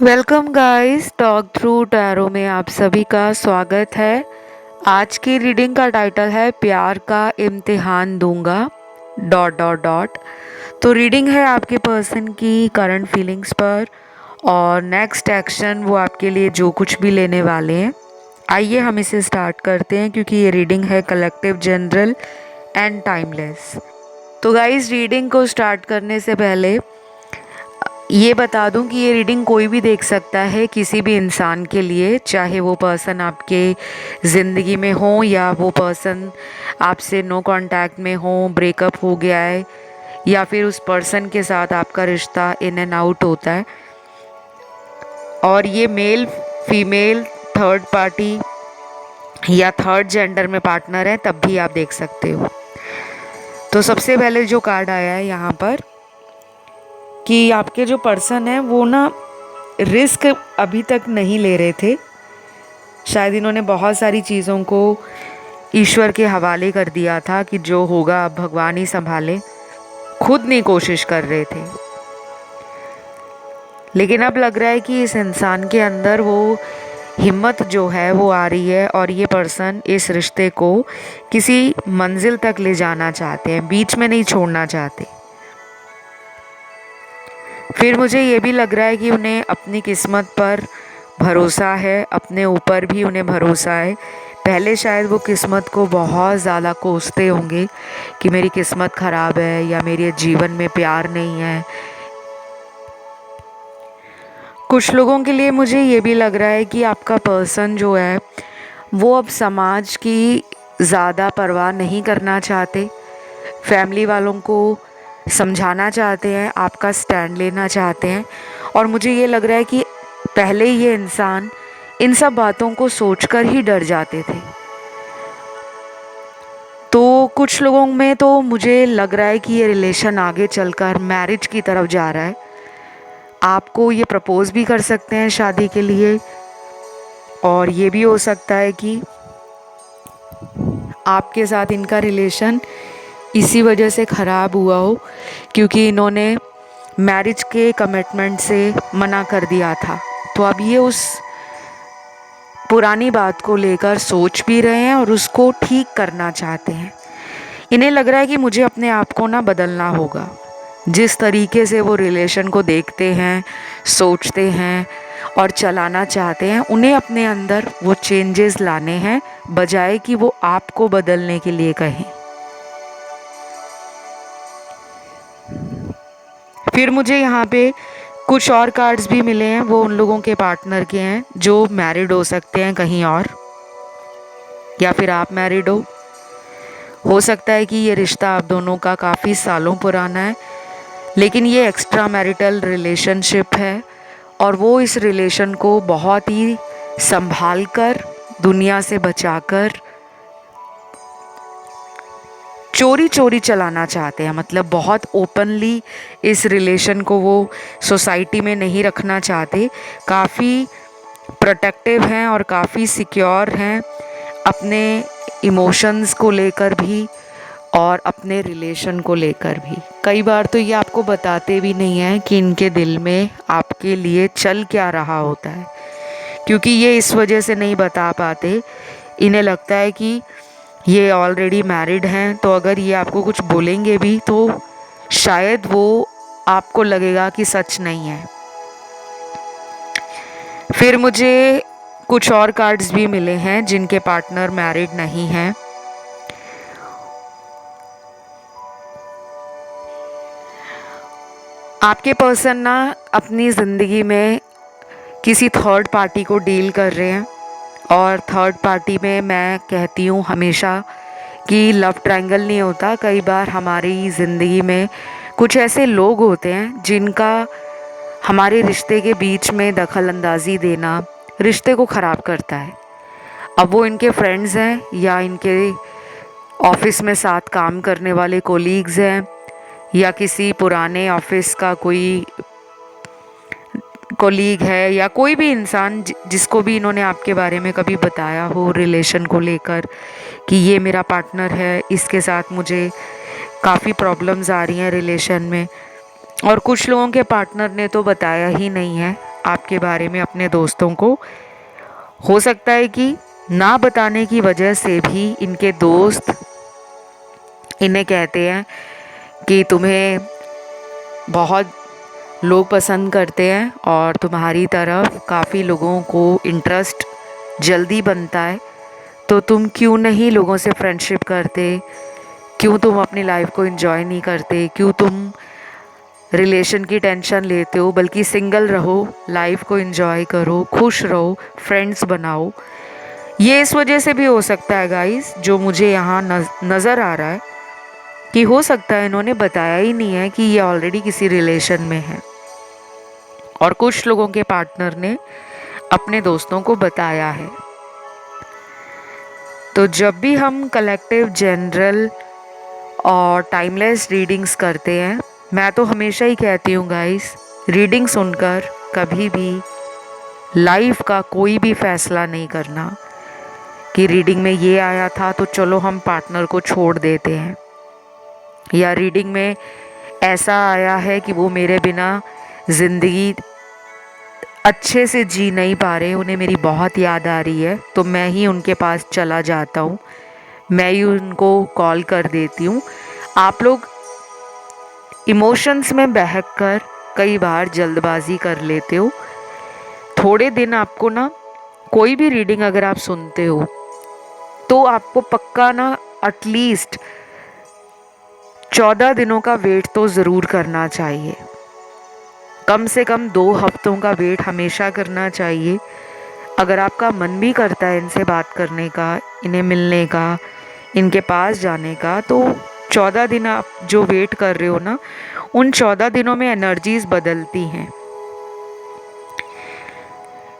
Welcome guys, talk through tarot में आप सभी का स्वागत है। आज की रीडिंग का टाइटल है प्यार का इम्तिहान दूंगा डॉट डॉट डॉट। तो रीडिंग है आपके पर्सन की करंट फीलिंग्स पर और नेक्स्ट एक्शन वो आपके लिए जो कुछ भी लेने वाले हैं। आइए हम इसे स्टार्ट करते हैं क्योंकि ये रीडिंग है कलेक्टिव, जनरल एंड टाइमलेस। तो गाइस, रीडिंग को स्टार्ट करने से पहले ये बता दूं कि ये रीडिंग कोई भी देख सकता है, किसी भी इंसान के लिए, चाहे वो पर्सन आपके ज़िंदगी में हो या वो पर्सन आपसे नो कांटेक्ट में हो, ब्रेकअप हो गया है या फिर उस पर्सन के साथ आपका रिश्ता इन एंड आउट होता है। और ये मेल, फीमेल, थर्ड पार्टी या थर्ड जेंडर में पार्टनर है तब भी आप देख सकते हो। तो सबसे पहले जो कार्ड आया है यहाँ पर कि आपके जो पर्सन है वो ना रिस्क अभी तक नहीं ले रहे थे। शायद इन्होंने बहुत सारी चीज़ों को ईश्वर के हवाले कर दिया था कि जो होगा अब भगवान ही संभाले, खुद नहीं कोशिश कर रहे थे। लेकिन अब लग रहा है कि इस इंसान के अंदर वो हिम्मत जो है वो आ रही है और ये पर्सन इस रिश्ते को किसी मंजिल तक ले जाना चाहते हैं, बीच में नहीं छोड़ना चाहते। फिर मुझे ये भी लग रहा है कि उन्हें अपनी किस्मत पर भरोसा है, अपने ऊपर भी उन्हें भरोसा है। पहले शायद वो किस्मत को बहुत ज़्यादा कोसते होंगे कि मेरी किस्मत ख़राब है या मेरे जीवन में प्यार नहीं है। कुछ लोगों के लिए मुझे ये भी लग रहा है कि आपका पर्सन जो है वो अब समाज की ज़्यादा परवाह नहीं करना चाहते, फैमिली वालों को समझाना चाहते हैं, आपका स्टैंड लेना चाहते हैं। और मुझे ये लग रहा है कि पहले ये इंसान इन सब बातों को सोचकर ही डर जाते थे। तो कुछ लोगों में तो मुझे लग रहा है कि ये रिलेशन आगे चलकर मैरिज की तरफ जा रहा है। आपको ये प्रपोज भी कर सकते हैं शादी के लिए, और ये भी हो सकता है कि आपके साथ इनका रिलेशन इसी वजह से ख़राब हुआ हो क्योंकि इन्होंने मैरिज के कमिटमेंट से मना कर दिया था। तो अब ये उस पुरानी बात को लेकर सोच भी रहे हैं और उसको ठीक करना चाहते हैं। इन्हें लग रहा है कि मुझे अपने आप को ना बदलना होगा। जिस तरीके से वो रिलेशन को देखते हैं, सोचते हैं और चलाना चाहते हैं, उन्हें अपने अंदर वो चेंजेस लाने हैं बजाय कि वो आपको बदलने के लिए कहें। फिर मुझे यहाँ पे कुछ और कार्ड्स भी मिले हैं, वो उन लोगों के पार्टनर के हैं जो मैरिड हो सकते हैं कहीं और, या फिर आप मैरिड हो सकता है कि ये रिश्ता आप दोनों का काफ़ी सालों पुराना है, लेकिन ये एक्स्ट्रा मैरिटल रिलेशनशिप है और वो इस रिलेशन को बहुत ही संभाल कर, दुनिया से बचाकर, चोरी चोरी चलाना चाहते हैं। मतलब बहुत ओपनली इस रिलेशन को वो सोसाइटी में नहीं रखना चाहते। काफ़ी प्रोटेक्टिव हैं और काफ़ी सिक्योर हैं अपने इमोशंस को लेकर भी और अपने रिलेशन को लेकर भी। कई बार तो ये आपको बताते भी नहीं हैं कि इनके दिल में आपके लिए चल क्या रहा होता है, क्योंकि ये इस वजह से नहीं बता पाते। इन्हें लगता है कि ये ऑलरेडी मैरिड हैं, तो अगर ये आपको कुछ बोलेंगे भी तो शायद वो आपको लगेगा कि सच नहीं है। फिर मुझे कुछ और कार्ड्स भी मिले हैं जिनके पार्टनर मैरिड नहीं हैं। आपके पर्सन ना अपनी ज़िंदगी में किसी थर्ड पार्टी को डील कर रहे हैं, और थर्ड पार्टी में मैं कहती हूँ हमेशा कि लव ट्रायंगल नहीं होता। कई बार हमारी ज़िंदगी में कुछ ऐसे लोग होते हैं जिनका हमारे रिश्ते के बीच में दखल अंदाज़ी देना रिश्ते को ख़राब करता है। अब वो इनके फ्रेंड्स हैं या इनके ऑफिस में साथ काम करने वाले कोलीग्स हैं या किसी पुराने ऑफिस का कोई कोलीग है या कोई भी इंसान जिसको भी इन्होंने आपके बारे में कभी बताया हो रिलेशन को लेकर कि ये मेरा पार्टनर है, इसके साथ मुझे काफ़ी प्रॉब्लम्स आ रही हैं रिलेशन में। और कुछ लोगों के पार्टनर ने तो बताया ही नहीं है आपके बारे में अपने दोस्तों को। हो सकता है कि ना बताने की वजह से भी इनके दोस्त इन्हें कहते हैं कि तुम्हें बहुत लोग पसंद करते हैं और तुम्हारी तरफ काफ़ी लोगों को इंटरेस्ट जल्दी बनता है, तो तुम क्यों नहीं लोगों से फ्रेंडशिप करते, क्यों तुम अपनी लाइफ को एंजॉय नहीं करते, क्यों तुम रिलेशन की टेंशन लेते हो, बल्कि सिंगल रहो, लाइफ को एंजॉय करो, खुश रहो, फ्रेंड्स बनाओ। ये इस वजह से भी हो सकता है गाइस, जो मुझे यहाँ नज़र आ रहा है कि हो सकता है इन्होंने बताया ही नहीं है कि ये ऑलरेडी किसी रिलेशन में है, और कुछ लोगों के पार्टनर ने अपने दोस्तों को बताया है। तो जब भी हम कलेक्टिव, जनरल और टाइमलेस रीडिंग्स करते हैं, मैं तो हमेशा ही कहती हूँ गाइस, रीडिंग सुनकर कभी भी लाइफ का कोई भी फैसला नहीं करना कि रीडिंग में ये आया था तो चलो हम पार्टनर को छोड़ देते हैं, या रीडिंग में ऐसा आया है कि वो मेरे बिना ज़िंदगी अच्छे से जी नहीं पा रहे, उन्हें मेरी बहुत याद आ रही है, तो मैं ही उनके पास चला जाता हूँ, मैं ही उनको कॉल कर देती हूँ। आप लोग इमोशंस में बहक कर कई बार जल्दबाजी कर लेते हो। थोड़े दिन आपको ना, कोई भी रीडिंग अगर आप सुनते हो तो आपको पक्का ना एटलीस्ट 14 दिनों का वेट तो ज़रूर करना चाहिए, कम से कम 2 हफ्तों का वेट हमेशा करना चाहिए। अगर आपका मन भी करता है इनसे बात करने का, इन्हें मिलने का, इनके पास जाने का, तो 14 दिन आप जो वेट कर रहे हो ना, उन 14 दिनों में एनर्जीज बदलती हैं।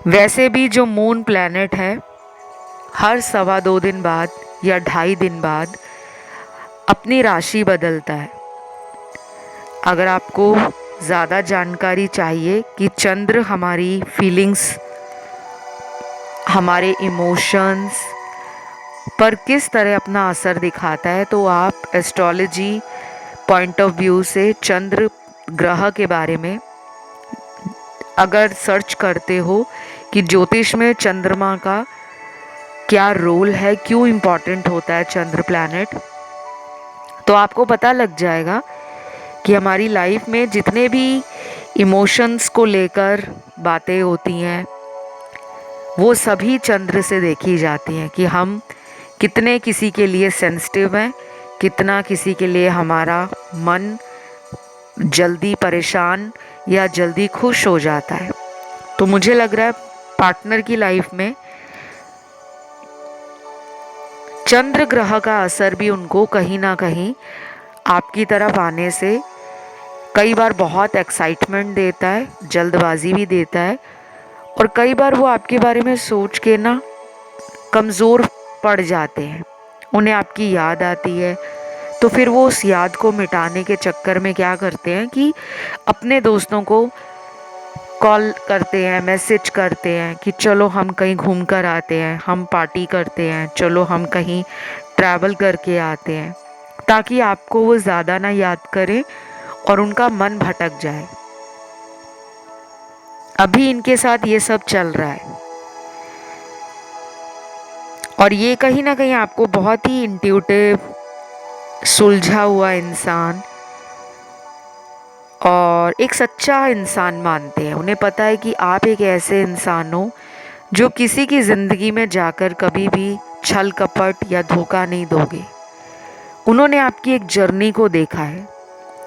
वैसे भी जो मून प्लैनेट है, हर 2.25 दिन बाद या 2.5 दिन बाद अपनी राशि बदलता है। अगर आपको ज़्यादा जानकारी चाहिए कि चंद्र हमारी फीलिंग्स, हमारे इमोशंस पर किस तरह अपना असर दिखाता है, तो आप एस्ट्रोलॉजी पॉइंट ऑफ व्यू से चंद्र ग्रह के बारे में अगर सर्च करते हो कि ज्योतिष में चंद्रमा का क्या रोल है, क्यों इम्पॉर्टेंट होता है चंद्र प्लैनेट, तो आपको पता लग जाएगा कि हमारी लाइफ में जितने भी इमोशंस को लेकर बातें होती हैं, वो सभी चंद्र से देखी जाती हैं कि हम कितने किसी के लिए सेंसिटिव हैं, कितना किसी के लिए हमारा मन जल्दी परेशान या जल्दी खुश हो जाता है। तो मुझे लग रहा है पार्टनर की लाइफ में चंद्र ग्रह का असर भी उनको कहीं ना कहीं आपकी तरफ आने से कई बार बहुत एक्साइटमेंट देता है, जल्दबाजी भी देता है, और कई बार वो आपके बारे में सोच के ना कमज़ोर पड़ जाते हैं, उन्हें आपकी याद आती है, तो फिर वो उस याद को मिटाने के चक्कर में क्या करते हैं कि अपने दोस्तों को कॉल करते हैं, मैसेज करते हैं कि चलो हम कहीं घूम कर आते हैं, हम पार्टी करते हैं, चलो हम कहीं ट्रैवल करके आते हैं, ताकि आपको वो ज़्यादा ना याद करें और उनका मन भटक जाए। अभी इनके साथ ये सब चल रहा है, और ये कहीं ना कहीं आपको बहुत ही इंट्यूटिव, सुलझा हुआ इंसान और एक सच्चा इंसान मानते हैं। उन्हें पता है कि आप एक ऐसे इंसान हो जो किसी की ज़िंदगी में जाकर कभी भी छल कपट या धोखा नहीं दोगे। उन्होंने आपकी एक जर्नी को देखा है।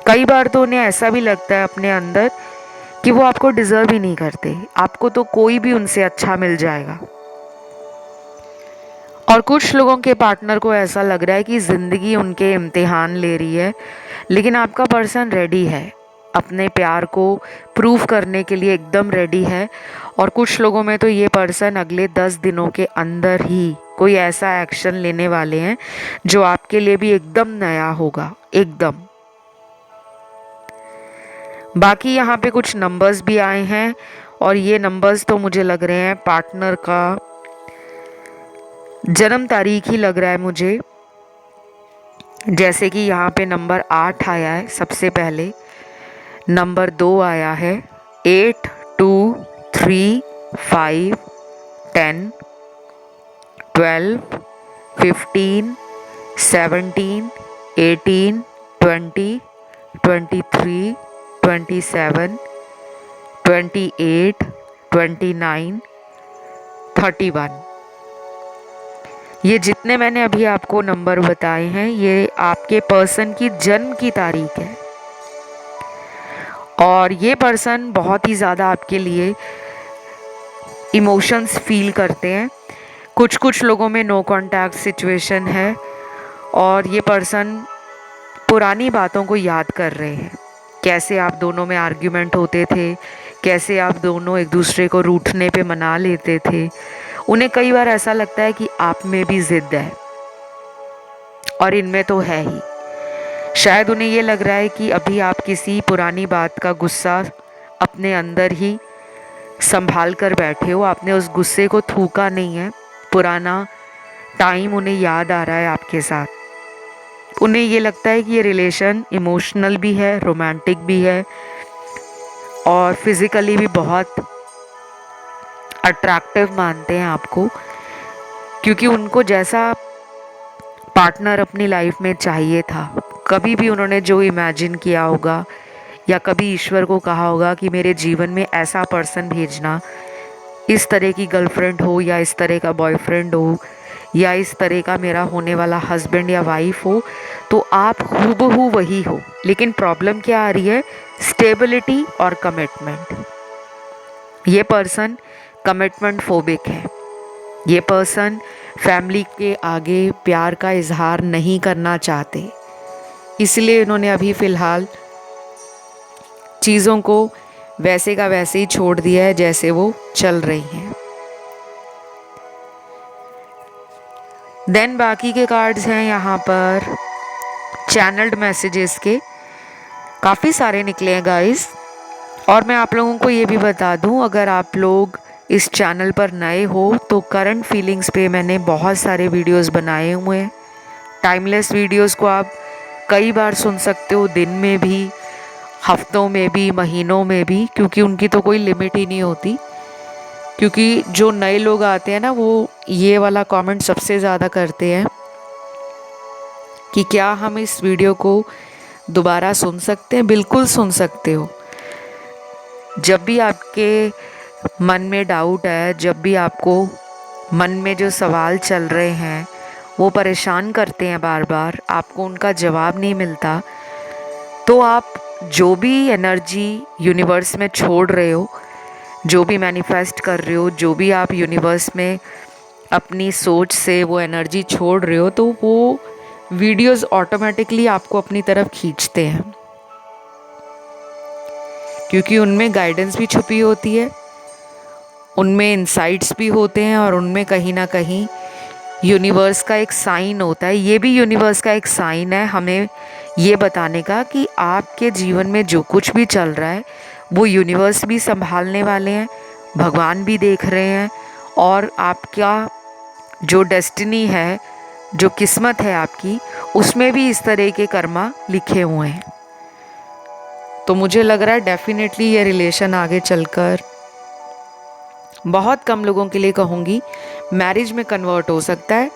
कई बार तो उन्हें ऐसा भी लगता है अपने अंदर कि वो आपको डिज़र्व ही नहीं करते, आपको तो कोई भी उनसे अच्छा मिल जाएगा। और कुछ लोगों के पार्टनर को ऐसा लग रहा है कि ज़िंदगी उनके इम्तिहान ले रही है, लेकिन आपका पर्सन रेडी है, अपने प्यार को प्रूव करने के लिए एकदम रेडी है। और कुछ लोगों में तो ये पर्सन अगले 10 दिनों के अंदर ही कोई ऐसा एक्शन लेने वाले हैं जो आपके लिए भी एकदम नया होगा, एकदम। बाकी यहाँ पे कुछ नंबर्स भी आए हैं, और ये नंबर्स तो मुझे लग रहे हैं पार्टनर का जन्म तारीख ही लग रहा है मुझे। जैसे कि यहाँ पे नंबर 8 आया है सबसे पहले, नंबर 2 आया है, 8, 2, 3, 5, 10, 12, 15, 17, 18, 20, 23, 27, 28, 29, 31। ये जितने मैंने अभी आपको नंबर बताए हैं ये आपके पर्सन की जन्म की तारीख है। और ये पर्सन बहुत ही ज़्यादा आपके लिए इमोशंस फील करते हैं। कुछ कुछ लोगों में नो कांटेक्ट सिचुएशन है और ये पर्सन पुरानी बातों को याद कर रहे हैं। कैसे आप दोनों में आर्ग्यूमेंट होते थे, कैसे आप दोनों एक दूसरे को रूठने पे मना लेते थे। उन्हें कई बार ऐसा लगता है कि आप में भी जिद है और इनमें तो है ही। शायद उन्हें ये लग रहा है कि अभी आप किसी पुरानी बात का गुस्सा अपने अंदर ही संभाल कर बैठे हो, आपने उस गुस्से को थूका नहीं है। पुराना टाइम उन्हें याद आ रहा है आपके साथ। उन्हें ये लगता है कि ये रिलेशन इमोशनल भी है, रोमांटिक भी है और फिजिकली भी बहुत अट्रैक्टिव मानते हैं आपको, क्योंकि उनको जैसा पार्टनर अपनी लाइफ में चाहिए था, कभी भी उन्होंने जो इमेजिन किया होगा या कभी ईश्वर को कहा होगा कि मेरे जीवन में ऐसा पर्सन भेजना, इस तरह की गर्लफ्रेंड हो या इस तरह का बॉयफ्रेंड हो या इस तरह का मेरा होने वाला हस्बैंड या वाइफ हो, तो आप हूबहू वही हो। लेकिन प्रॉब्लम क्या आ रही है? स्टेबिलिटी और कमिटमेंट। ये पर्सन कमिटमेंट फोबिक है। ये पर्सन फैमिली के आगे प्यार का इजहार नहीं करना चाहते, इसलिए इन्होंने अभी फ़िलहाल चीज़ों को वैसे का वैसे ही छोड़ दिया है जैसे वो चल रही हैं। देन बाकी के कार्ड्स हैं यहाँ पर चैनल्ड मैसेजेस के, काफ़ी सारे निकले हैं गाइस। और मैं आप लोगों को ये भी बता दूँ, अगर आप लोग इस चैनल पर नए हो तो करंट फीलिंग्स पे मैंने बहुत सारे वीडियोस बनाए हुए हैं। टाइमलेस वीडियोस को आप कई बार सुन सकते हो, दिन में भी, हफ्तों में भी, महीनों में भी, क्योंकि उनकी तो कोई लिमिट ही नहीं होती। क्योंकि जो नए लोग आते हैं ना, वो ये वाला कमेंट सबसे ज़्यादा करते हैं कि क्या हम इस वीडियो को दोबारा सुन सकते हैं? बिल्कुल सुन सकते हो। जब भी आपके मन में डाउट है, जब भी आपको मन में जो सवाल चल रहे हैं वो परेशान करते हैं बार बार, आपको उनका जवाब नहीं मिलता, तो आप जो भी एनर्जी यूनिवर्स में छोड़ रहे हो, जो भी मैनिफेस्ट कर रहे हो, जो भी आप यूनिवर्स में अपनी सोच से वो एनर्जी छोड़ रहे हो, तो वो वीडियोस ऑटोमेटिकली आपको अपनी तरफ खींचते हैं, क्योंकि उनमें गाइडेंस भी छुपी होती है, उनमें इंसाइट्स भी होते हैं और उनमें कहीं ना कहीं यूनिवर्स का एक साइन होता है। ये भी यूनिवर्स का एक साइन है हमें ये बताने का कि आपके जीवन में जो कुछ भी चल रहा है वो यूनिवर्स भी संभालने वाले हैं, भगवान भी देख रहे हैं, और आपका जो डेस्टिनी है, जो किस्मत है आपकी, उसमें भी इस तरह के कर्मा लिखे हुए हैं। तो मुझे लग रहा है डेफिनेटली ये रिलेशन आगे चलकर, बहुत कम लोगों के लिए कहूँगी, मैरिज में कन्वर्ट हो सकता है।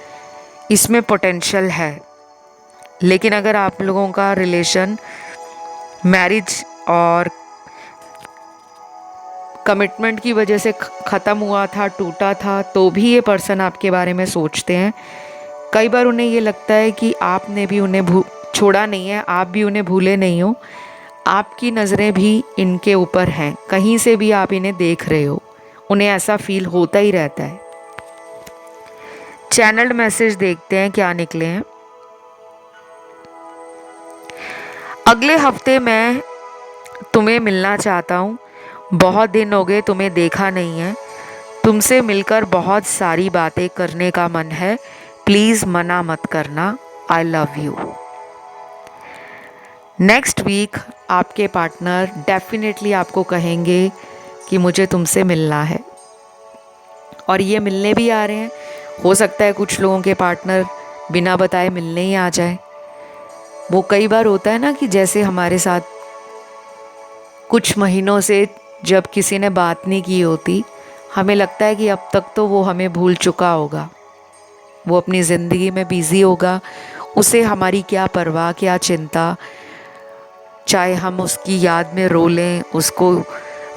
इसमें पोटेंशियल है। लेकिन अगर आप लोगों का रिलेशन मैरिज और कमिटमेंट की वजह से ख़त्म हुआ था, टूटा था, तो भी ये पर्सन आपके बारे में सोचते हैं। कई बार उन्हें ये लगता है कि आपने भी उन्हें छोड़ा नहीं है, आप भी उन्हें भूले नहीं हो, आपकी नज़रें भी इनके ऊपर हैं, कहीं से भी आप इन्हें देख रहे हो, उन्हें ऐसा फील होता ही रहता है। चैनल्ड मैसेज देखते हैं क्या निकले हैं। अगले हफ्ते मैं तुम्हें मिलना चाहता हूँ, बहुत दिन हो गए तुम्हें देखा नहीं है, तुमसे मिलकर बहुत सारी बातें करने का मन है, प्लीज़ मना मत करना, I love you. Next week आपके पार्टनर डेफिनेटली आपको कहेंगे कि मुझे तुमसे मिलना है, और ये मिलने भी आ रहे हैं। हो सकता है कुछ लोगों के पार्टनर बिना बताए मिलने ही आ जाए। वो कई बार होता है ना कि जैसे हमारे साथ कुछ महीनों से जब किसी ने बात नहीं की होती, हमें लगता है कि अब तक तो वो हमें भूल चुका होगा, वो अपनी ज़िंदगी में बिज़ी होगा, उसे हमारी क्या परवाह, क्या चिंता। चाहे हम उसकी याद में रो लें, उसको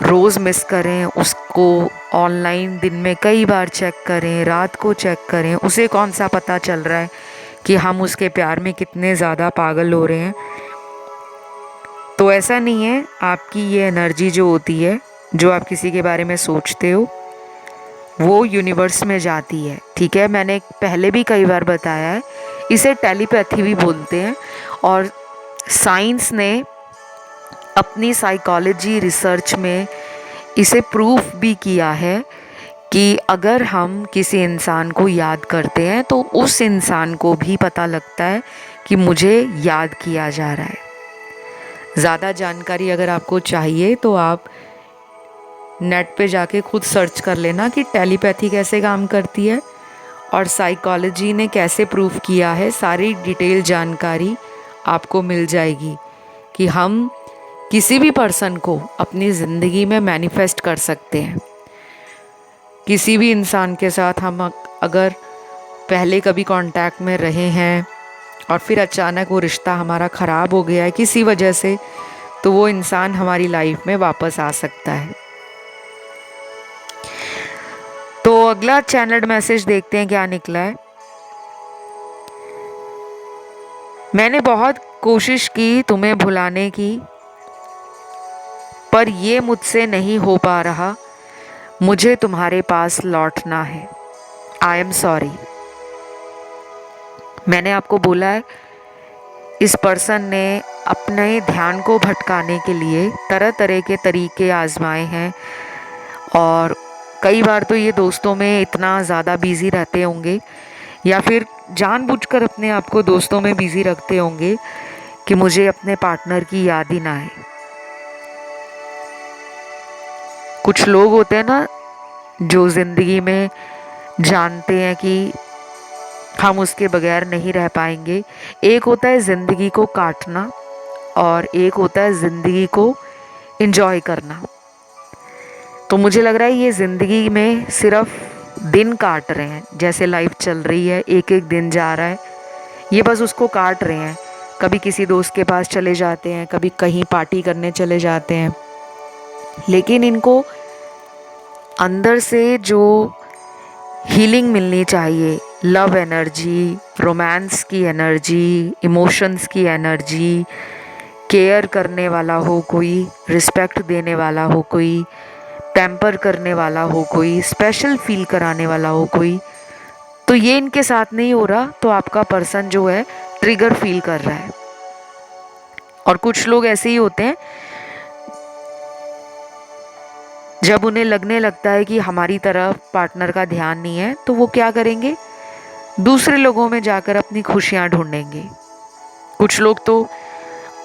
रोज़ मिस करें, उसको ऑनलाइन दिन में कई बार चेक करें, रात को चेक करें, उसे कौन सा पता चल रहा है कि हम उसके प्यार में कितने ज़्यादा पागल हो रहे हैं। तो ऐसा नहीं है, आपकी ये एनर्जी जो होती है, जो आप किसी के बारे में सोचते हो, वो यूनिवर्स में जाती है, ठीक है। मैंने पहले भी कई बार बताया है, इसे टेलीपैथी भी बोलते हैं। और साइंस ने अपनी साइकोलॉजी रिसर्च में इसे प्रूफ भी किया है कि अगर हम किसी इंसान को याद करते हैं तो उस इंसान को भी पता लगता है कि मुझे याद किया जा रहा है। ज़्यादा जानकारी अगर आपको चाहिए तो आप नेट पे जाके खुद सर्च कर लेना कि टेलीपैथी कैसे काम करती है और साइकोलॉजी ने कैसे प्रूफ किया है। सारी डिटेल जानकारी आपको मिल जाएगी कि हम किसी भी पर्सन को अपनी ज़िंदगी में मैनिफेस्ट कर सकते हैं। किसी भी इंसान के साथ हम अगर पहले कभी कांटेक्ट में रहे हैं और फिर अचानक वो रिश्ता हमारा ख़राब हो गया है किसी वजह से, तो वो इंसान हमारी लाइफ में वापस आ सकता है। तो अगला चैनल्ड मैसेज देखते हैं क्या निकला है। मैंने बहुत कोशिश की तुम्हें भुलाने की, पर ये मुझसे नहीं हो पा रहा, मुझे तुम्हारे पास लौटना है। I am sorry. मैंने आपको बोला है, इस पर्सन ने अपने ध्यान को भटकाने के लिए तरह तरह के तरीके आजमाए हैं और कई बार तो ये दोस्तों में इतना ज़्यादा बिज़ी रहते होंगे या फिर जानबूझकर अपने आप को दोस्तों में बिज़ी रखते होंगे कि मुझे अपने पार्टनर की याद ही ना आए। कुछ लोग होते हैं ना जो ज़िंदगी में जानते हैं कि हम उसके बगैर नहीं रह पाएंगे। एक होता है ज़िंदगी को काटना और एक होता है ज़िंदगी को एंजॉय करना। तो मुझे लग रहा है ये ज़िंदगी में सिर्फ दिन काट रहे हैं, जैसे लाइफ चल रही है, एक एक दिन जा रहा है, ये बस उसको काट रहे हैं। कभी किसी दोस्त के पास चले जाते हैं, कभी कहीं पार्टी करने चले जाते हैं, लेकिन इनको अंदर से जो हीलिंग मिलनी चाहिए, लव एनर्जी, रोमांस की एनर्जी, इमोशंस की एनर्जी, केयर करने वाला हो कोई, रिस्पेक्ट देने वाला हो कोई, पैम्पर करने वाला हो कोई, स्पेशल फील कराने वाला हो कोई, तो ये इनके साथ नहीं हो रहा, तो आपका पर्सन जो है ट्रिगर फील कर रहा है। और कुछ लोग ऐसे ही होते हैं, जब उन्हें लगने लगता है कि हमारी तरफ पार्टनर का ध्यान नहीं है, तो वो क्या करेंगे, दूसरे लोगों में जाकर अपनी खुशियाँ ढूंढेंगे। कुछ लोग तो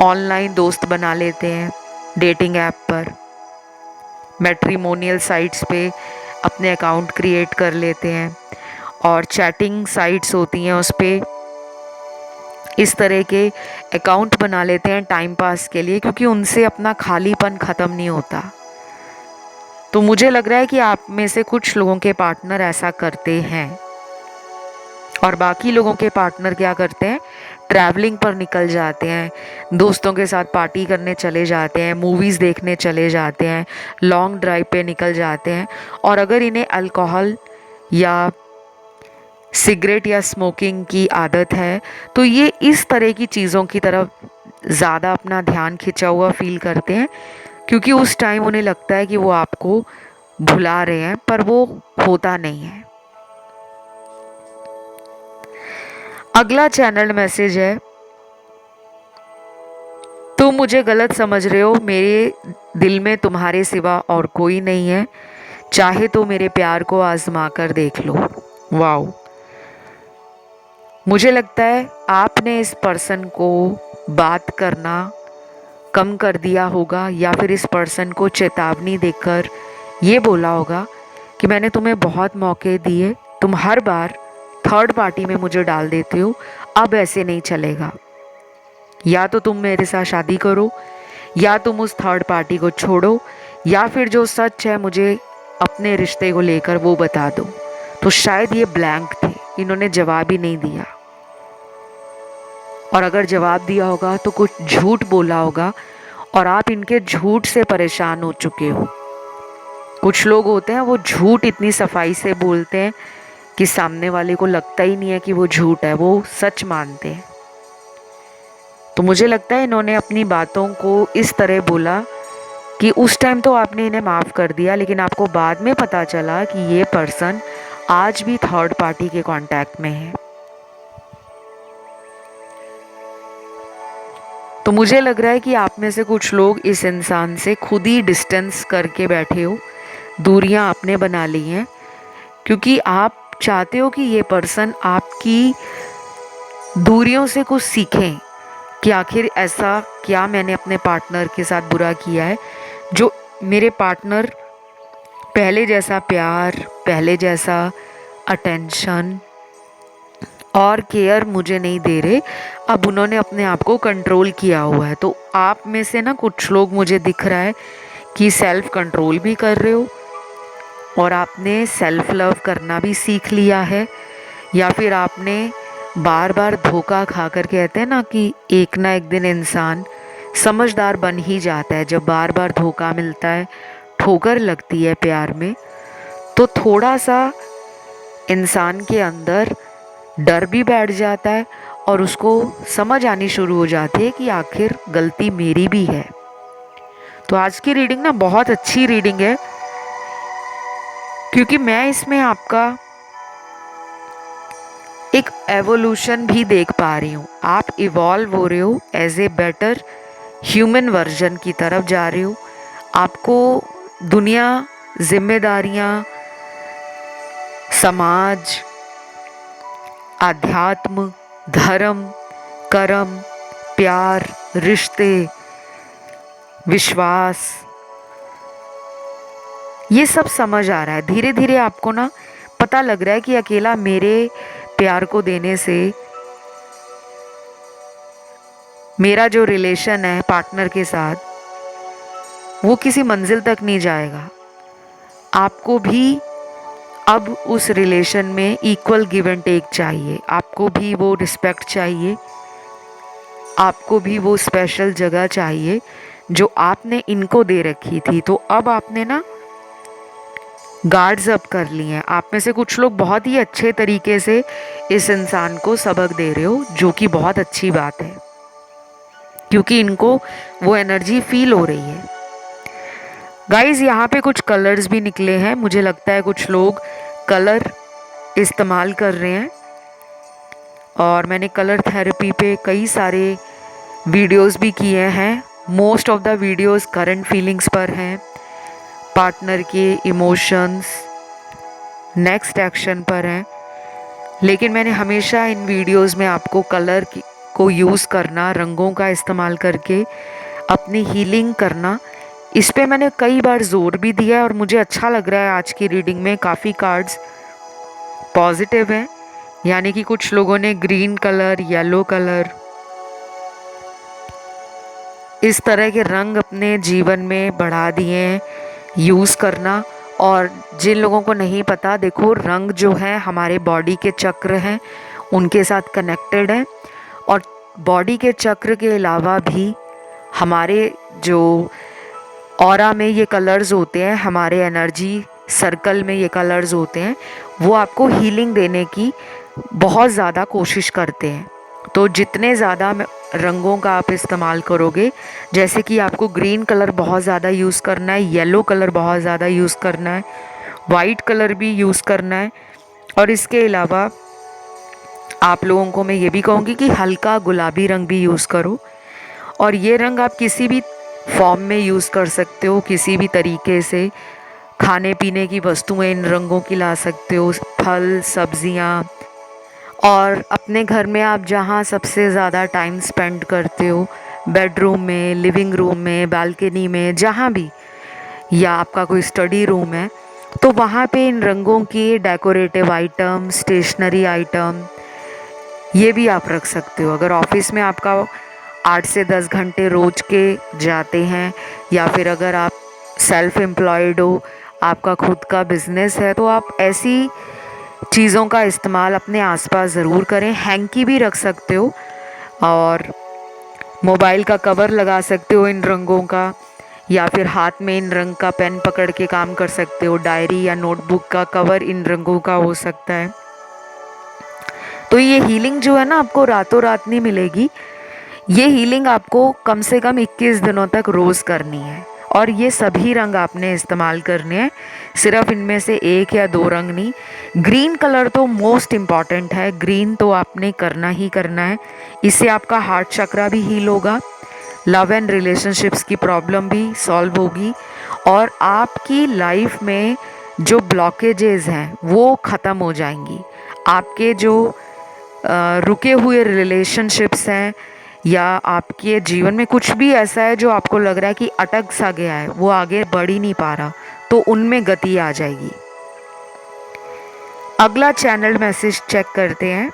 ऑनलाइन दोस्त बना लेते हैं, डेटिंग ऐप पर, मैट्रिमोनियल साइट्स पे अपने अकाउंट क्रिएट कर लेते हैं और चैटिंग साइट्स होती हैं उस पे इस तरह के अकाउंट बना लेते हैं टाइम पास के लिए, क्योंकि उनसे अपना खालीपन ख़त्म नहीं होता। तो मुझे लग रहा है कि आप में से कुछ लोगों के पार्टनर ऐसा करते हैं और बाकी लोगों के पार्टनर क्या करते हैं, ट्रैवलिंग पर निकल जाते हैं, दोस्तों के साथ पार्टी करने चले जाते हैं, मूवीज़ देखने चले जाते हैं, लॉन्ग ड्राइव पे निकल जाते हैं। और अगर इन्हें अल्कोहल या सिगरेट या स्मोकिंग की आदत है तो ये इस तरह की चीज़ों की तरफ ज़्यादा अपना ध्यान खिंचा हुआ फील करते हैं, क्योंकि उस टाइम उन्हें लगता है कि वो आपको भुला रहे हैं, पर वो होता नहीं है। अगला चैनल मैसेज है, तुम मुझे गलत समझ रहे हो, मेरे दिल में तुम्हारे सिवा और कोई नहीं है, चाहे तो मेरे प्यार को आजमा कर देख लो। वाओ। मुझे लगता है आपने इस पर्सन को बात करना कम कर दिया होगा या फिर इस पर्सन को चेतावनी देकर ये बोला होगा कि मैंने तुम्हें बहुत मौके दिए, तुम हर बार थर्ड पार्टी में मुझे डाल देते हो, अब ऐसे नहीं चलेगा। या तो तुम मेरे साथ शादी करो, या तुम उस थर्ड पार्टी को छोड़ो, या फिर जो सच है मुझे अपने रिश्ते को लेकर वो बता दो। तो शायद ये ब्लैंक थे, इन्होंने जवाब ही नहीं दिया। और अगर जवाब दिया होगा तो कुछ झूठ बोला होगा और आप इनके झूठ से परेशान हो चुके हो। कुछ लोग होते हैं वो झूठ इतनी सफाई से बोलते हैं कि सामने वाले को लगता ही नहीं है कि वो झूठ है, वो सच मानते हैं। तो मुझे लगता है इन्होंने अपनी बातों को इस तरह बोला कि उस टाइम तो आपने इन्हें माफ़ कर दिया, लेकिन आपको बाद में पता चला कि ये पर्सन आज भी थर्ड पार्टी के कांटेक्ट में है। तो मुझे लग रहा है कि आप में से कुछ लोग इस इंसान से खुद ही डिस्टेंस करके बैठे हो, दूरियां आपने बना ली हैं, क्योंकि आप चाहते हो कि ये पर्सन आपकी दूरियों से कुछ सीखें कि आखिर ऐसा क्या मैंने अपने पार्टनर के साथ बुरा किया है जो मेरे पार्टनर पहले जैसा प्यार, पहले जैसा अटेंशन और केयर मुझे नहीं दे रहे। अब उन्होंने अपने आप को कंट्रोल किया हुआ है। तो आप में से ना कुछ लोग मुझे दिख रहा है कि सेल्फ कंट्रोल भी कर रहे हो और आपने सेल्फ लव करना भी सीख लिया है, या फिर आपने बार बार धोखा खा कर, कहते हैं ना कि एक ना एक दिन इंसान समझदार बन ही जाता है। जब बार बार धोखा मिलता है, ठोकर लगती है प्यार में, तो थोड़ा सा इंसान के अंदर डर भी बैठ जाता है और उसको समझ आनी शुरू हो जाती है कि आखिर गलती मेरी भी है। तो आज की रीडिंग ना बहुत अच्छी रीडिंग है, क्योंकि मैं इसमें आपका एक एवोल्यूशन भी देख पा रही हूँ। आप इवॉल्व हो रहे हो, as a better human version की तरफ जा रहे हो। आपको दुनिया, जिम्मेदारियाँ, समाज, आध्यात्म, धर्म, कर्म, प्यार, रिश्ते, विश्वास, ये सब समझ आ रहा है। धीरे धीरे आपको ना पता लग रहा है कि अकेला मेरे प्यार को देने से मेरा जो रिलेशन है पार्टनर के साथ, वो किसी मंजिल तक नहीं जाएगा। आपको भी अब उस रिलेशन में इक्वल गिव एंड टेक चाहिए। आपको भी वो रिस्पेक्ट चाहिए, आपको भी वो स्पेशल जगह चाहिए जो आपने इनको दे रखी थी। तो अब आपने ना गार्ड्स अप कर लिए हैं। आप में से कुछ लोग बहुत ही अच्छे तरीके से इस इंसान को सबक दे रहे हो, जो कि बहुत अच्छी बात है, क्योंकि इनको वो एनर्जी फील हो रही है। गाइज, यहाँ पे कुछ कलर्स भी निकले हैं। मुझे लगता है कुछ लोग कलर इस्तेमाल कर रहे हैं, और मैंने कलर थेरेपी पे कई सारे वीडियोस भी किए हैं। Most of the videos current feelings पर हैं, पार्टनर के इमोशंस, नेक्स्ट एक्शन पर हैं। लेकिन मैंने हमेशा इन वीडियोस में आपको कलर को यूज़ करना, रंगों का इस्तेमाल करके अपनी हीलिंग करना, इस पे मैंने कई बार जोर भी दिया है। और मुझे अच्छा लग रहा है आज की रीडिंग में काफ़ी कार्ड्स पॉजिटिव हैं। यानी कि कुछ लोगों ने ग्रीन कलर, येलो कलर, इस तरह के रंग अपने जीवन में बढ़ा दिए हैं यूज़ करना। और जिन लोगों को नहीं पता, देखो रंग जो है हमारे बॉडी के चक्र हैं, उनके साथ कनेक्टेड है। और बॉडी के चक्र के अलावा भी हमारे जो ऑरा में ये कलर्स होते हैं, हमारे एनर्जी सर्कल में ये कलर्स होते हैं, वो आपको हीलिंग देने की बहुत ज़्यादा कोशिश करते हैं। तो जितने ज़्यादा रंगों का आप इस्तेमाल करोगे, जैसे कि आपको ग्रीन कलर बहुत ज़्यादा यूज़ करना है, येलो कलर बहुत ज़्यादा यूज़ करना है, वाइट कलर भी यूज़ करना है, और इसके अलावा आप लोगों को मैं ये भी कहूँगी कि हल्का गुलाबी रंग भी यूज़ करो। और ये रंग आप किसी भी फॉर्म में यूज़ कर सकते हो, किसी भी तरीके से खाने पीने की वस्तुएं इन रंगों की ला सकते हो, फल, सब्जियां। और अपने घर में आप जहाँ सबसे ज़्यादा टाइम स्पेंड करते हो, बेडरूम में, लिविंग रूम में, बालकनी में, जहाँ भी, या आपका कोई स्टडी रूम है, तो वहाँ पे इन रंगों की डेकोरेटिव आइटम, स्टेशनरी आइटम, ये भी आप रख सकते हो। अगर ऑफिस में आपका 8 से 10 घंटे रोज के जाते हैं, या फिर अगर आप सेल्फ एम्प्लॉयड हो, आपका खुद का बिजनेस है, तो आप ऐसी चीज़ों का इस्तेमाल अपने आसपास ज़रूर करें। हैंकी भी रख सकते हो और मोबाइल का कवर लगा सकते हो इन रंगों का, या फिर हाथ में इन रंग का पेन पकड़ के काम कर सकते हो। डायरी या नोटबुक का कवर इन रंगों का हो सकता है। तो ये हीलिंग जो है ना, आपको रातों रात नहीं मिलेगी। ये हीलिंग आपको कम से कम 21 दिनों तक रोज़ करनी है, और ये सभी रंग आपने इस्तेमाल करने हैं, सिर्फ इनमें से एक या दो रंग नहीं। ग्रीन कलर तो मोस्ट इम्पॉर्टेंट है, ग्रीन तो आपने करना ही करना है। इससे आपका हार्ट चक्रा भी हील होगा, लव एंड रिलेशनशिप्स की प्रॉब्लम भी सॉल्व होगी, और आपकी लाइफ में जो ब्लॉकेजेस हैं वो ख़त्म हो जाएंगी। आपके जो रुके हुए रिलेशनशिप्स हैं, या आपके जीवन में कुछ भी ऐसा है जो आपको लग रहा है कि अटक सा गया है, वो आगे बढ़ ही नहीं पा रहा, तो उनमें गति आ जाएगी। अगला चैनल मैसेज चेक करते हैं।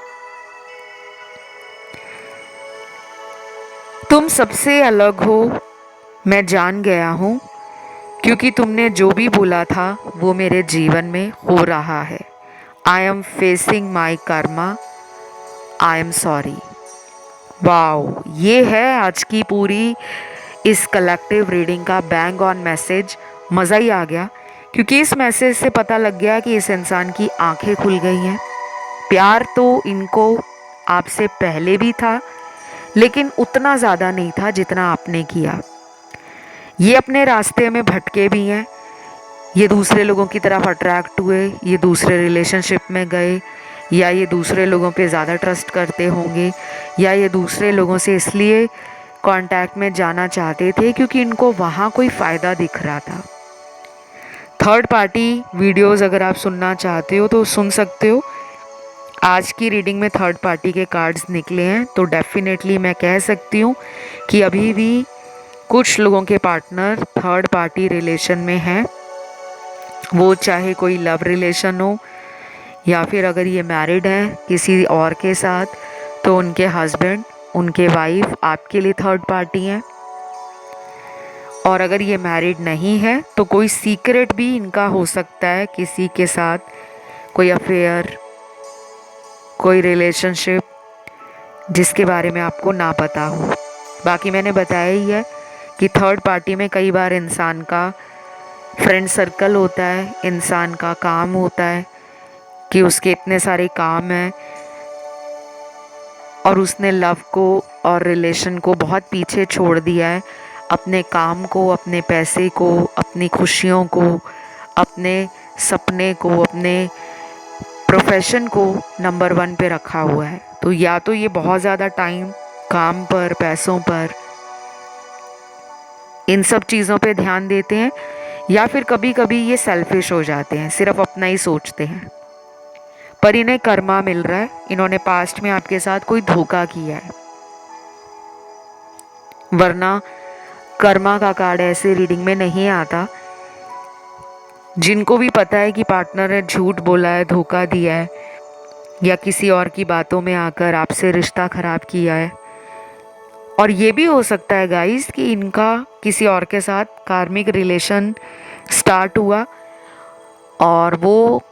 तुम सबसे अलग हो, मैं जान गया हूँ, क्योंकि तुमने जो भी बोला था वो मेरे जीवन में हो रहा है। I am facing my Karma, I am sorry. Wow, ये है आज की पूरी इस कलेक्टिव रीडिंग का बैंग ऑन मैसेज। मज़ा ही आ गया, क्योंकि इस मैसेज से पता लग गया कि इस इंसान की आंखें खुल गई हैं। प्यार तो इनको आपसे पहले भी था, लेकिन उतना ज़्यादा नहीं था जितना आपने किया। ये अपने रास्ते में भटके भी हैं, ये दूसरे लोगों की तरफ अट्रैक्ट हुए, ये दूसरे रिलेशनशिप में गए, या ये दूसरे लोगों पे ज़्यादा ट्रस्ट करते होंगे, या ये दूसरे लोगों से इसलिए कांटेक्ट में जाना चाहते थे क्योंकि इनको वहाँ कोई फ़ायदा दिख रहा था। थर्ड पार्टी वीडियोस अगर आप सुनना चाहते हो तो सुन सकते हो। आज की रीडिंग में थर्ड पार्टी के कार्ड्स निकले हैं, तो डेफिनेटली मैं कह सकती हूँ कि अभी भी कुछ लोगों के पार्टनर थर्ड पार्टी रिलेशन में हैं। वो चाहे कोई लव रिलेशन हो, या फिर अगर ये मैरिड हैं किसी और के साथ, तो उनके हस्बैंड, उनके वाइफ आपके लिए थर्ड पार्टी हैं। और अगर ये मैरिड नहीं है तो कोई सीक्रेट भी इनका हो सकता है किसी के साथ, कोई अफेयर, कोई रिलेशनशिप जिसके बारे में आपको ना पता हो। बाकी मैंने बताया ही है कि थर्ड पार्टी में कई बार इंसान का फ्रेंड सर्कल होता है, इंसान का काम होता है कि उसके इतने सारे काम हैं और उसने लव को और रिलेशन को बहुत पीछे छोड़ दिया है। अपने काम को, अपने पैसे को, अपनी खुशियों को, अपने सपने को, अपने प्रोफेशन को नंबर 1 पे रखा हुआ है। तो या तो ये बहुत ज़्यादा टाइम काम पर, पैसों पर, इन सब चीज़ों पे ध्यान देते हैं, या फिर कभी कभी ये सेल्फिश हो जाते हैं, सिर्फ अपना ही सोचते हैं। पर इन्हें कर्मा मिल रहा है, इन्होंने पास्ट में आपके साथ कोई धोखा किया है, वरना कर्मा का कार्ड ऐसे रीडिंग में नहीं आता। जिनको भी पता है कि पार्टनर ने झूठ बोला है, धोखा दिया है, या किसी और की बातों में आकर आपसे रिश्ता खराब किया है, और ये भी हो सकता है गाइस कि इनका किसी और के साथ कार्मिक रिलेशन स्टार्ट हुआ और वो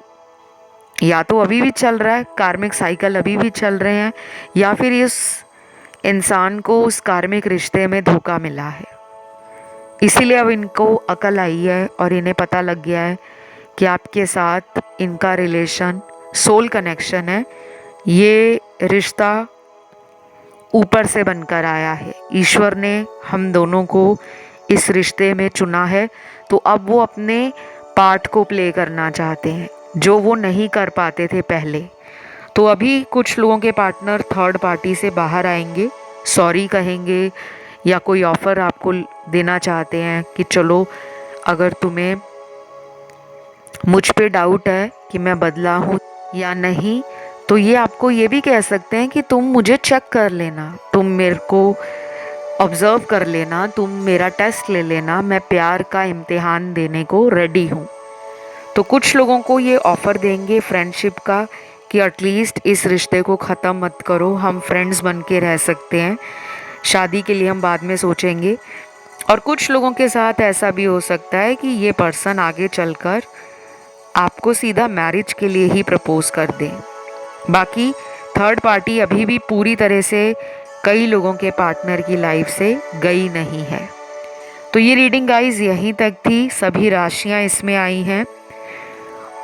या तो अभी भी चल रहा है, कार्मिक साइकिल अभी भी चल रहे हैं, या फिर इस इंसान को उस कार्मिक रिश्ते में धोखा मिला है। इसीलिए अब इनको अकल आई है और इन्हें पता लग गया है कि आपके साथ इनका रिलेशन सोल कनेक्शन है, ये रिश्ता ऊपर से बनकर आया है। ईश्वर ने हम दोनों को इस रिश्ते में चुना है, तो अब वो अपने पार्ट को प्ले करना चाहते हैं जो वो नहीं कर पाते थे पहले। तो अभी कुछ लोगों के पार्टनर थर्ड पार्टी से बाहर आएंगे, सॉरी कहेंगे, या कोई ऑफ़र आपको देना चाहते हैं कि चलो, अगर तुम्हें मुझ पे डाउट है कि मैं बदला हूँ या नहीं, तो ये आपको ये भी कह सकते हैं कि तुम मुझे चेक कर लेना, तुम मेरे को ऑब्ज़र्व कर लेना, तुम मेरा टेस्ट ले लेना, मैं प्यार का इम्तिहान देने को रेडी हूँ। तो कुछ लोगों को ये ऑफ़र देंगे फ्रेंडशिप का कि एटलीस्ट इस रिश्ते को ख़त्म मत करो, हम फ्रेंड्स बन के रह सकते हैं, शादी के लिए हम बाद में सोचेंगे। और कुछ लोगों के साथ ऐसा भी हो सकता है कि ये पर्सन आगे चलकर आपको सीधा मैरिज के लिए ही प्रपोज कर दे। बाकी थर्ड पार्टी अभी भी पूरी तरह से कई लोगों के पार्टनर की लाइफ से गई नहीं है। तो ये रीडिंग गाइज यहीं तक थी, सभी राशियां इसमें आई हैं।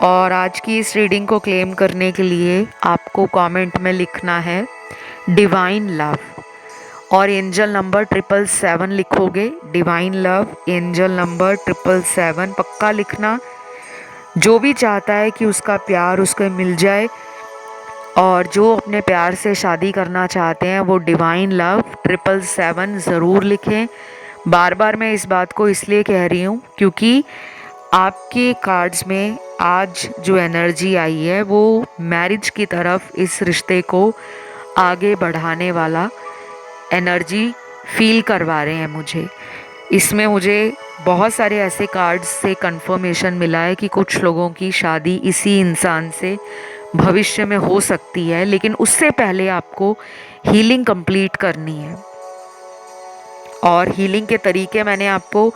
और आज की इस रीडिंग को क्लेम करने के लिए आपको कमेंट में लिखना है डिवाइन लव और एंजल नंबर 777 लिखोगे। डिवाइन लव एंजल नंबर 777 पक्का लिखना। जो भी चाहता है कि उसका प्यार उसको मिल जाए और जो अपने प्यार से शादी करना चाहते हैं वो डिवाइन लव 777 ज़रूर लिखें। बार बार मैं इस बात को इसलिए कह रही हूँ क्योंकि आपके कार्ड्स में आज जो एनर्जी आई है वो मैरिज की तरफ इस रिश्ते को आगे बढ़ाने वाला एनर्जी फील करवा रहे हैं मुझे। इसमें मुझे बहुत सारे ऐसे कार्ड्स से कंफर्मेशन मिला है कि कुछ लोगों की शादी इसी इंसान से भविष्य में हो सकती है, लेकिन उससे पहले आपको हीलिंग कंप्लीट करनी है। और हीलिंग के तरीके मैंने आपको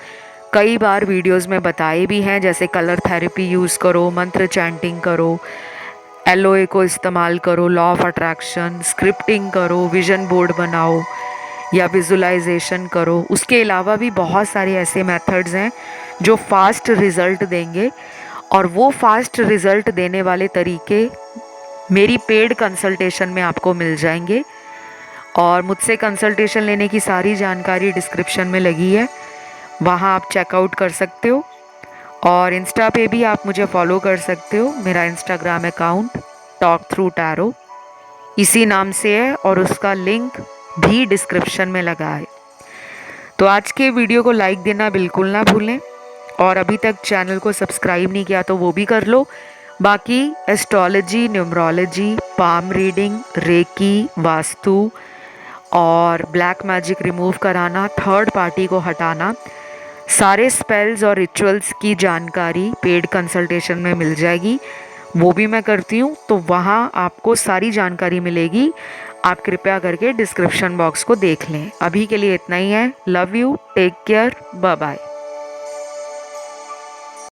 कई बार वीडियोस में बताए भी हैं, जैसे कलर थेरेपी यूज़ करो, मंत्र चैंटिंग करो, एलोए को इस्तेमाल करो, लॉ ऑफ अट्रैक्शन, स्क्रिप्टिंग करो, विजन बोर्ड बनाओ या विजुलाइजेशन करो। उसके अलावा भी बहुत सारे ऐसे मेथड्स हैं जो फास्ट रिज़ल्ट देंगे और वो फास्ट रिज़ल्ट देने वाले तरीके मेरी पेड कंसल्टेशन में आपको मिल जाएंगे। और मुझसे कंसल्टेशन लेने की सारी जानकारी डिस्क्रिप्शन में लगी है, वहाँ आप चेकआउट कर सकते हो। और इंस्टा पे भी आप मुझे फॉलो कर सकते हो। मेरा Instagram account talk through tarot इसी नाम से है और उसका लिंक भी डिस्क्रिप्शन में लगा है। तो आज के वीडियो को लाइक देना बिल्कुल ना भूलें और अभी तक चैनल को सब्सक्राइब नहीं किया तो वो भी कर लो। बाकी astrology, numerology, palm reading, reiki, vastu और ब्लैक मैजिक रिमूव कराना, थर्ड पार्टी को हटाना, सारे स्पेल्स और रिचुअल्स की जानकारी पेड कंसल्टेशन में मिल जाएगी। वो भी मैं करती हूँ, तो वहाँ आपको सारी जानकारी मिलेगी। आप कृपया करके डिस्क्रिप्शन बॉक्स को देख लें। अभी के लिए इतना ही है। Love you, take care, bye bye.